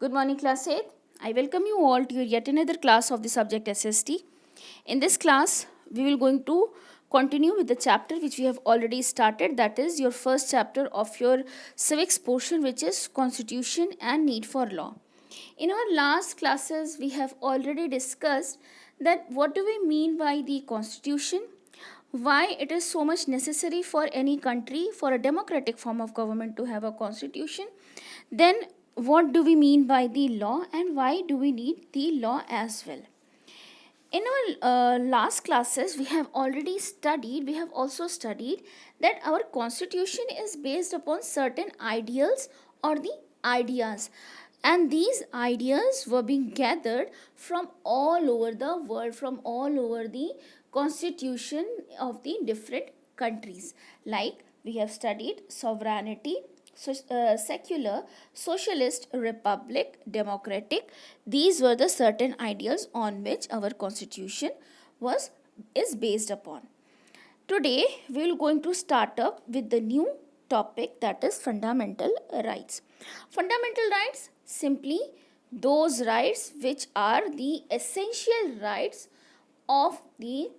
Good morning, class 8. I welcome you all to yet another class of the subject SST. In this class, we will going to continue with the chapter which we have already started, that is your first chapter of your civics portion, which is Constitution and Need for Law. In our last classes, we have already discussed that what do we mean by the Constitution, why it is so much necessary for any country, for a democratic form of government, to have a constitution. Then what do we mean by the law, and why do we need the law as well? In our last classes, we have also studied that our constitution is based upon certain ideals or the ideas, and these ideas were being gathered from all over the world, from all over the constitution of the different countries. Like we have studied sovereignty, secular, socialist, republic, democratic. These were the certain ideals on which our constitution is based upon. Today we will going to start up with the new topic, that is fundamental rights. Fundamental rights, simply those rights which are the essential rights of the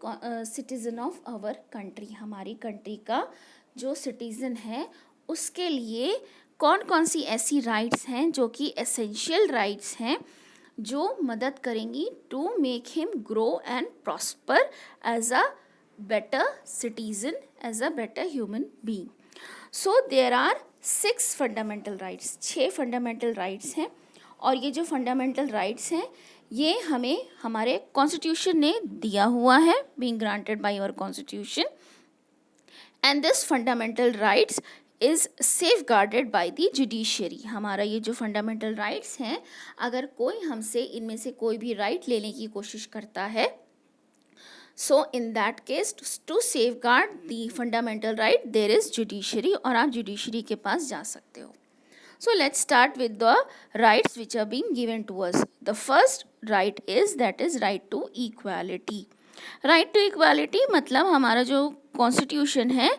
citizen of our country. हमारी country का जो citizen है उसके लिए कौन कौन सी ऐसी rights हैं जो कि एसेंशियल राइट्स हैं, जो मदद करेंगी to make him grow and prosper as a better citizen, as a better human being. So there are 6 fundamental rights, 6 fundamental rights हैं, और ये जो fundamental rights हैं ये हमें हमारे constitution ने दिया हुआ है, being granted by our constitution, and this fundamental rights is safeguarded by the judiciary. हमारा ये जो fundamental rights हैं, अगर कोई हमसे इनमें से कोई भी right लेने की कोशिश करता है, so in that case to safeguard the fundamental right there is judiciary, और आप judiciary के पास जा सकते हो. So let's start with the rights which are being given to us. The first right is right to equality. Right to equality मतलब हमारा जो constitution है,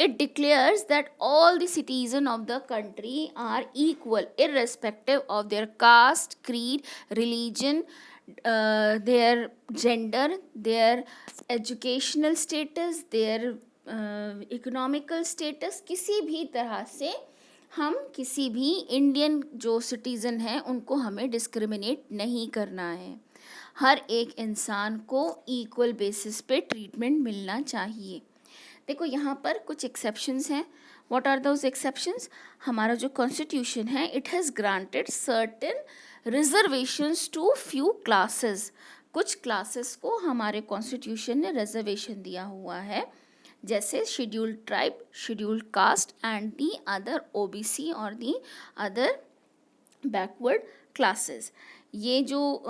it declares that all the citizens of the country are equal irrespective of their caste, creed, religion, their gender, their educational status, their economical status. किसी भी तरह से हम किसी भी इंडियन जो सिटीज़न हैं उनको हमें डिस्क्रिमिनेट नहीं करना है. हर एक इंसान को इक्वल बेसिस पे ट्रीटमेंट मिलना चाहिए. देखो यहाँ पर कुछ एक्सेप्शंस हैं. What are those exceptions? हमारा जो कॉन्स्टिट्यूशन है it has granted certain reservations to few classes. कुछ क्लासेस को हमारे कॉन्स्टिट्यूशन ने रिजर्वेशन दिया हुआ है, जैसे scheduled tribe, scheduled caste and the other OBC और दी अदर बैकवर्ड क्लासेस. ये जो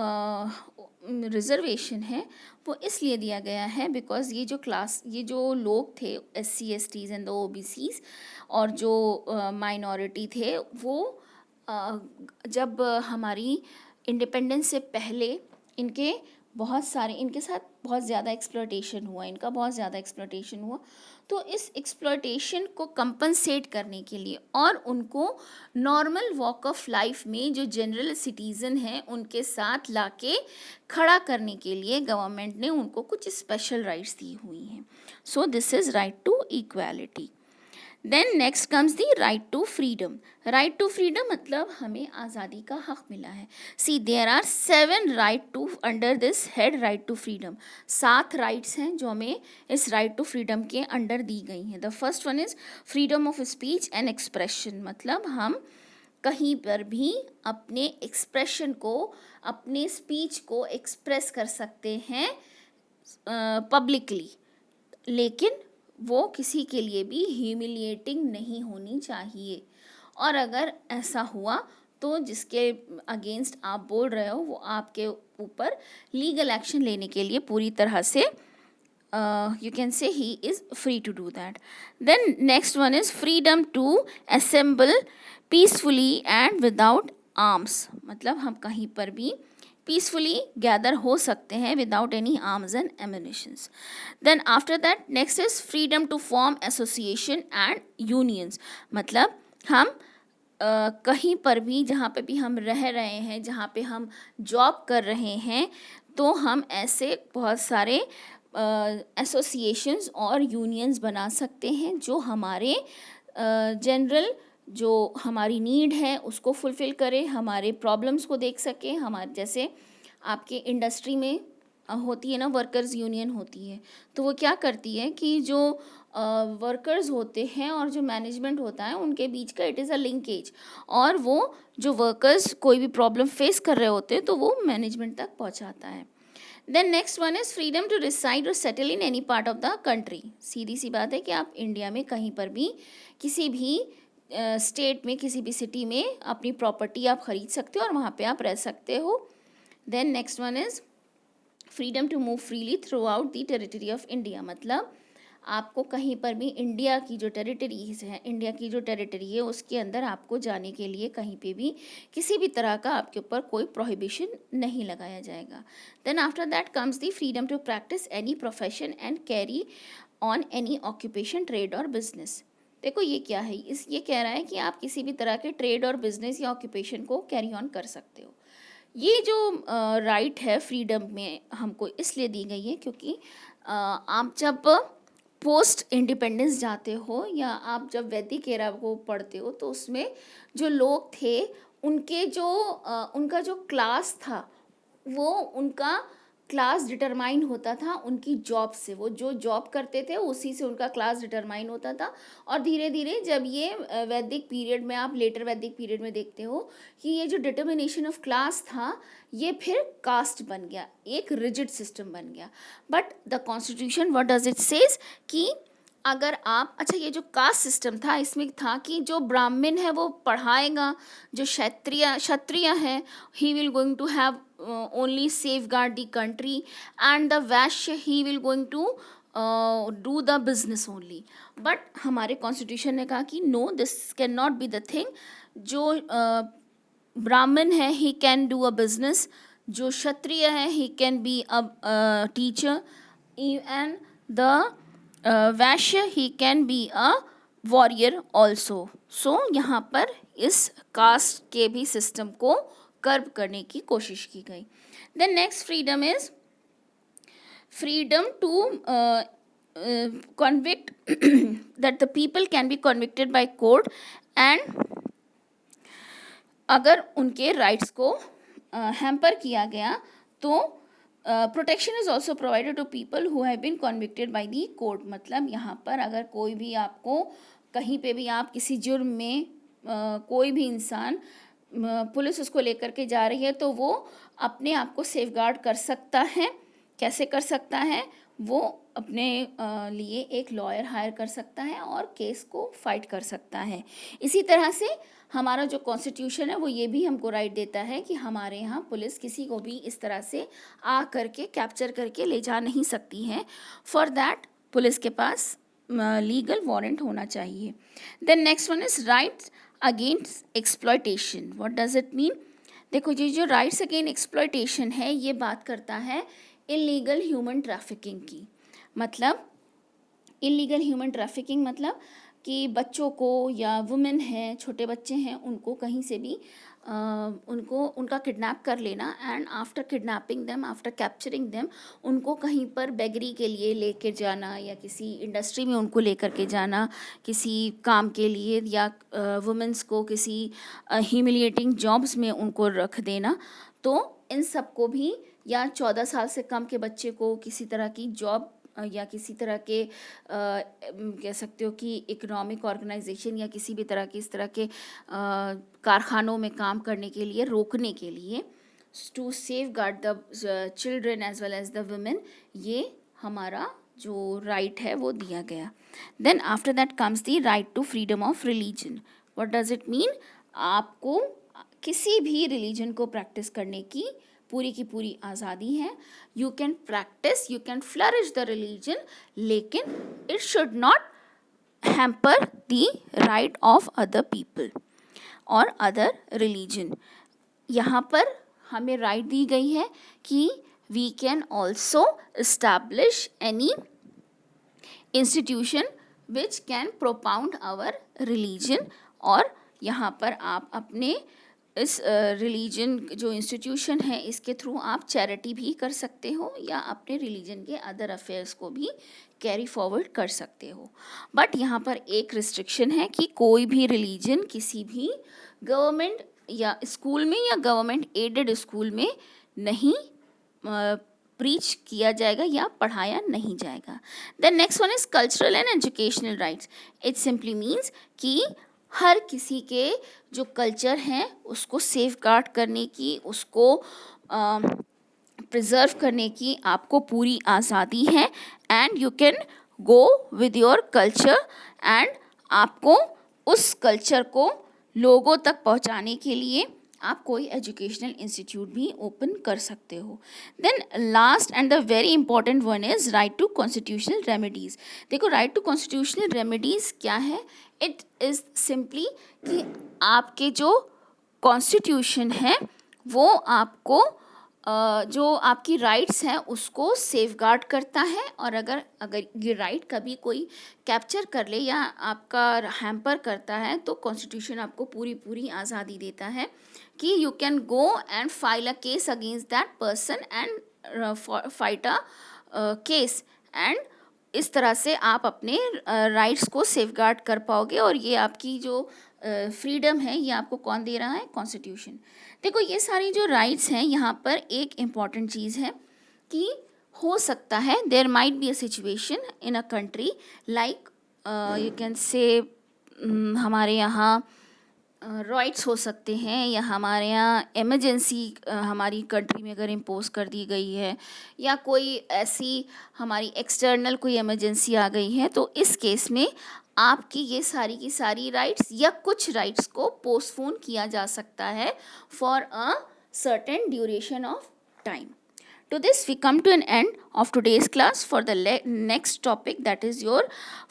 रिजर्वेशन है वो इसलिए दिया गया है बिकॉज ये जो लोग थे SC/STs एंड द OBCs और जो माइनॉरिटी थे वो जब हमारी इंडिपेंडेंस से पहले इनके साथ बहुत ज़्यादा एक्सप्लॉयटेशन हुआ, इनका बहुत ज़्यादा एक्सप्लॉयटेशन हुआ. तो इस एक्सप्लॉयटेशन को कंपनसेट करने के लिए और उनको नॉर्मल वॉक ऑफ लाइफ में जो जनरल सिटीज़न हैं उनके साथ लाके खड़ा करने के लिए गवर्नमेंट ने उनको कुछ स्पेशल राइट्स दी हुई हैं. So this is right to equality. Then next comes the right to freedom. Right to freedom मतलब हमें आज़ादी का हक़ मिला है. See there are 7 right to under this head right to freedom. 7 rights हैं जो हमें इस राइट टू फ्रीडम के अंडर दी गई हैं. The first one is freedom of speech and expression. मतलब हम कहीं पर भी अपने एक्सप्रेशन को, अपने स्पीच को एक्सप्रेस कर सकते हैं पब्लिकली, लेकिन वो किसी के लिए भी ह्यूमिलिएटिंग नहीं होनी चाहिए. और अगर ऐसा हुआ तो जिसके अगेंस्ट आप बोल रहे हो वो आपके ऊपर लीगल एक्शन लेने के लिए पूरी तरह से you can say he is free to do that. Then next one is freedom to assemble peacefully and without arms. मतलब हम कहीं पर भी पीसफुली गैदर हो सकते हैं without any arms and ammunitions. Then after that next is freedom to form association and unions. मतलब हम कहीं पर भी जहाँ पे भी हम रह रहे हैं, जहाँ पे हम जॉब कर रहे हैं, तो हम ऐसे बहुत सारे एसोसिएशंस और यूनियंस बना सकते हैं जो हमारे जनरल जो हमारी नीड है उसको फुलफ़िल करे, हमारे प्रॉब्लम्स को देख सके। हमारे जैसे आपके इंडस्ट्री में होती है ना, वर्कर्स यूनियन होती है, तो वो क्या करती है कि जो वर्कर्स होते हैं और जो मैनेजमेंट होता है उनके बीच का इट इज़ अ लिंकेज, और वो जो वर्कर्स कोई भी प्रॉब्लम फेस कर रहे होते हैं तो वो मैनेजमेंट तक पहुंचाता है। Then next one is freedom to reside और settle in any part of the country. सीधी सी बात है कि आप इंडिया में कहीं पर भी किसी भी स्टेट में किसी भी सिटी में अपनी प्रॉपर्टी आप ख़रीद सकते हो और वहाँ पे आप रह सकते हो। Then next one is freedom to move freely throughout the territory of India. मतलब आपको कहीं पर भी इंडिया की जो टेरिटरीज है, इंडिया की जो टेरिटरी है उसके अंदर आपको जाने के लिए कहीं पे भी किसी भी तरह का आपके ऊपर कोई प्रोहिबिशन नहीं लगाया जाएगा। Then after that comes the freedom to practise any profession and carry on any occupation, trade और बिजनेस। देखो ये क्या है, ये कह रहा है कि आप किसी भी तरह के ट्रेड और बिजनेस या ऑक्यूपेशन को कैरी ऑन कर सकते हो। ये जो राइट है फ्रीडम में हमको इसलिए दी गई है क्योंकि आप जब पोस्ट इंडिपेंडेंस जाते हो या आप जब वैदिक एरा को पढ़ते हो तो उसमें जो लोग थे उनके जो उनका जो क्लास था वो उनका क्लास डिटरमाइन होता था उनकी जॉब से। वो जो जॉब करते थे उसी से उनका क्लास डिटरमाइन होता था। और धीरे धीरे जब ये वैदिक पीरियड में, आप लेटर वैदिक पीरियड में देखते हो कि ये जो डिटर्मिनेशन ऑफ क्लास था ये फिर कास्ट बन गया, एक रिजिड सिस्टम बन गया। But the constitution what does it says कि अगर आप, अच्छा ये जो कास्ट सिस्टम था इसमें था कि जो ब्राह्मण है वो पढ़ाएगा, जो क्षत्रिय है he will going to have only safeguard the country, and the Vaishya he will going to do the business only. But हमारे कॉन्स्टिट्यूशन ने कहा कि no, this can not be the thing. जो ब्राह्मण है he can do a business, जो क्षत्रिय है he can be a teacher, and the Vaishya he can be a warrior also. So यहाँ पर इस कास्ट के भी सिस्टम को कर्व करने की कोशिश की गई। Then next freedom is freedom to convict that the people can be convicted by court, and अगर उनके राइट्स को हैम्पर किया गया तो protection is also provided to people who have been convicted by the court. मतलब यहाँ पर अगर कोई भी आपको कहीं पे भी आप किसी जुर्म में कोई भी इंसान पुलिस उसको लेकर के जा रही है तो वो अपने आप को सेफगार्ड कर सकता है। कैसे कर सकता है? वो अपने लिए एक लॉयर हायर कर सकता है और केस को फाइट कर सकता है। इसी तरह से हमारा जो कॉन्स्टिट्यूशन है वो ये भी हमको राइट देता है कि हमारे यहाँ पुलिस किसी को भी इस तरह से आ करके कैप्चर करके ले जा नहीं सकती है। फॉर दैट पुलिस के पास लीगल वारंट होना चाहिए। Then next one is rights against exploitation. What does it mean? देखो ये जो राइट्स अगेंस्ट एक्सप्लॉयटेशन है ये बात करता है इलीगल ह्यूमन ट्रैफिकिंग की। मतलब इलीगल ह्यूमन ट्रैफिकिंग मतलब कि बच्चों को या वुमेन हैं, छोटे बच्चे हैं, उनको कहीं से भी उनका किडनैप कर लेना, and after kidnapping them, after capturing them, उनको कहीं पर बेगरी के लिए लेकर जाना या किसी इंडस्ट्री में उनको लेकर के जाना किसी काम के लिए, या वुमेन्स को किसी ह्यूमिलिएटिंग जॉब्स में उनको रख देना। तो इन सब को भी, या 14 साल से कम के बच्चे को किसी तरह की जॉब या किसी तरह के कह सकते हो कि इकोनॉमिक ऑर्गेनाइजेशन या किसी भी तरह के इस तरह के कारखानों में काम करने के लिए रोकने के लिए, to safeguard the children as well as the women, ये हमारा जो राइट है वो दिया गया। Then after that comes the right to freedom of religion. What does it mean? आपको किसी भी रिलीजन को प्रैक्टिस करने की पूरी आज़ादी है। You can practice, you can flourish the religion, लेकिन it should not hamper the right of other people और अदर रिलीजन। यहाँ पर हमें राइट दी गई है कि we can also establish any institution which can propound our religion, और यहाँ पर आप अपने इस रिलीजन जो इंस्टीट्यूशन है इसके थ्रू आप चैरिटी भी कर सकते हो या अपने रिलीजन के अदर अफेयर्स को भी कैरी फॉरवर्ड कर सकते हो। बट यहाँ पर एक रिस्ट्रिक्शन है कि कोई भी रिलीजन किसी भी गवर्नमेंट या स्कूल में या गवर्नमेंट एडेड स्कूल में नहीं प्रीच किया जाएगा या पढ़ाया नहीं जाएगा। Then next one is cultural and educational rights. It simply means कि हर किसी के जो कल्चर हैं उसको सेफगार्ड करने की, उसको प्रिजर्व करने की आपको पूरी आज़ादी है and you can go with your culture and आपको उस कल्चर को लोगों तक पहुंचाने के लिए आप कोई एजुकेशनल इंस्टीट्यूट भी ओपन कर सकते हो। Then last and the very important one is right to constitutional remedies. देखो राइट टू कॉन्स्टिट्यूशनल रेमेडीज़ क्या है? इट इज़ सिंपली कि आपके जो कॉन्स्टिट्यूशन है वो आपको जो आपकी राइट्स हैं उसको सेफगार्ड करता है, और अगर ये राइट कभी कोई कैप्चर कर ले या आपका हैम्पर करता है तो कॉन्स्टिट्यूशन आपको पूरी आज़ादी देता है कि you can go and file a case against that person and fight a case, and इस तरह से आप अपने राइट्स को सेफगार्ड कर पाओगे। और ये आपकी जो फ्रीडम है ये आपको कौन दे रहा है? कॉन्स्टिट्यूशन। देखो ये सारी जो राइट्स हैं यहाँ पर एक इम्पॉर्टेंट चीज़ है कि हो सकता है there might be a situation in a country like you can say हमारे यहाँ राइट्स हो सकते हैं या हमारे यहाँ इमरजेंसी हमारी कंट्री में अगर इम्पोज कर दी गई है या कोई ऐसी हमारी एक्सटर्नल कोई इमरजेंसी आ गई है, तो इस केस में आपकी ये सारी की सारी राइट्स या कुछ राइट्स को पोस्टपोन किया जा सकता है for a certain duration of time. To this, we come to an end of today's class. For the next topic, that is your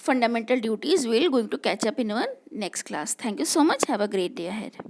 fundamental duties, we're going to catch up in our next class. Thank you so much. Have a great day ahead.